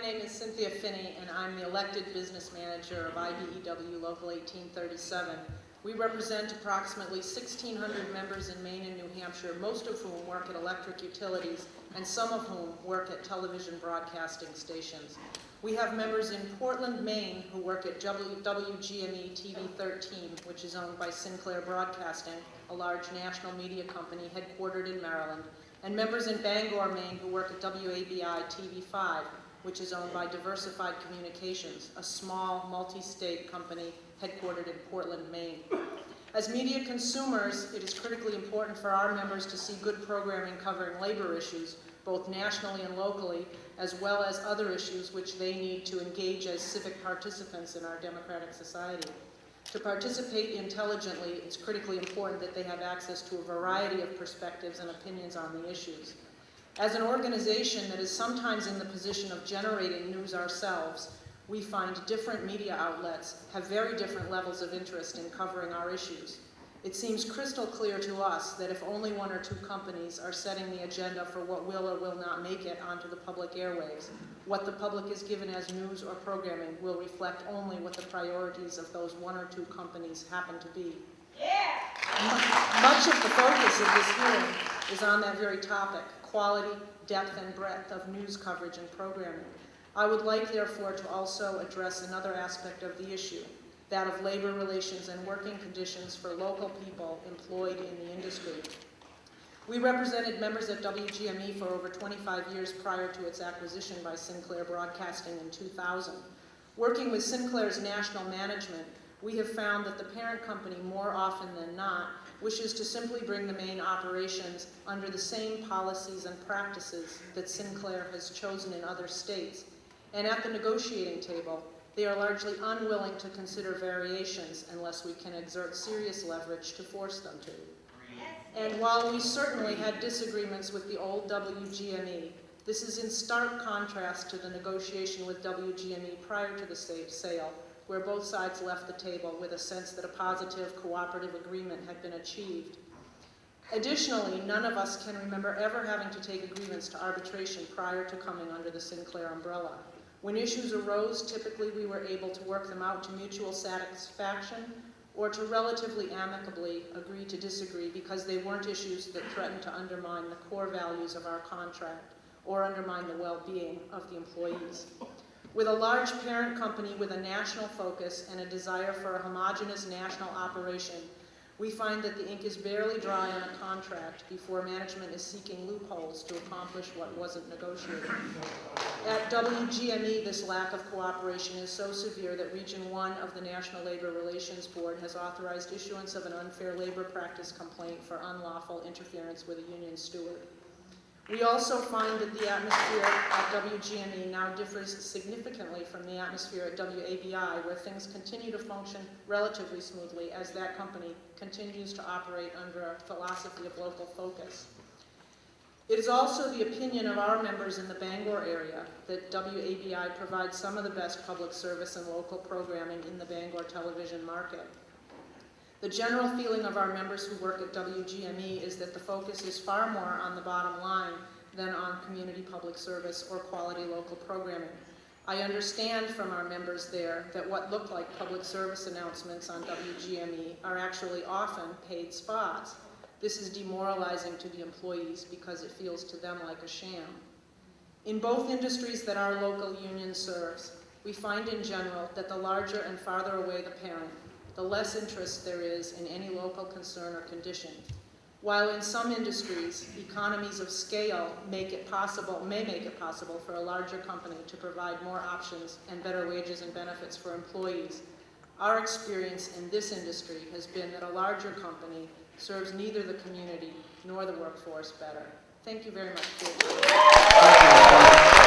My name is Cynthia Phinney, and I'm the elected business manager of IBEW Local 1837. We represent approximately 1,600 members in Maine and New Hampshire, most of whom work at electric utilities, and some of whom work at television broadcasting stations. We have members in Portland, Maine, who work at WGME TV 13, which is owned by Sinclair Broadcasting, a large national media company headquartered in Maryland, and members in Bangor, Maine, who work at WABI TV 5, which is owned by Diversified Communications, a small multi-state company headquartered in Portland, Maine. As media consumers, it is critically important for our members to see good programming covering labor issues, both nationally and locally, as well as other issues which they need to engage as civic participants in our democratic society. To participate intelligently, it's critically important that they have access to a variety of perspectives and opinions on the issues. As an organization that is sometimes in the position of generating news ourselves, we find different media outlets have very different levels of interest in covering our issues. It seems crystal clear to us that if only one or two companies are setting the agenda for what will or will not make it onto the public airwaves, what the public is given as news or programming will reflect only what the priorities of those one or two companies happen to be. Yeah. Much of the focus of this hearing is on that very topic: quality, depth, and breadth of news coverage and programming. I would like, therefore, to also address another aspect of the issue, that of labor relations and working conditions for local people employed in the industry. We represented members at WGME for over 25 years prior to its acquisition by Sinclair Broadcasting in 2000. Working with Sinclair's national management, we have found that the parent company, more often than not, wishes to simply bring the main operations under the same policies and practices that Sinclair has chosen in other states. And at the negotiating table, they are largely unwilling to consider variations unless we can exert serious leverage to force them to. And while we certainly had disagreements with the old WGME, this is in stark contrast to the negotiation with WGME prior to the sale, where both sides left the table with a sense that a positive cooperative agreement had been achieved. Additionally, none of us can remember ever having to take a grievance to arbitration prior to coming under the Sinclair umbrella. When issues arose, typically we were able to work them out to mutual satisfaction or to relatively amicably agree to disagree because they weren't issues that threatened to undermine the core values of our contract or undermine the well-being of the employees. With a large parent company with a national focus and a desire for a homogeneous national operation, we find that the ink is barely dry on a contract before management is seeking loopholes to accomplish what wasn't negotiated. At WGME, this lack of cooperation is so severe that Region 1 of the National Labor Relations Board has authorized issuance of an unfair labor practice complaint for unlawful interference with a union steward. We also find that the atmosphere at WGME now differs significantly from the atmosphere at WABI, where things continue to function relatively smoothly as that company continues to operate under a philosophy of local focus. It is also the opinion of our members in the Bangor area that WABI provides some of the best public service and local programming in the Bangor television market. The general feeling of our members who work at WGME is that the focus is far more on the bottom line than on community public service or quality local programming. I understand from our members there that what look like public service announcements on WGME are actually often paid spots. This is demoralizing to the employees because it feels to them like a sham. In both industries that our local union serves, we find in general that the larger and farther away the parent, the less interest there is in any local concern or condition. While in some industries, economies of scale may make it possible for a larger company to provide more options and better wages and benefits for employees, our experience in this industry has been that a larger company serves neither the community nor the workforce better. Thank you very much for your time.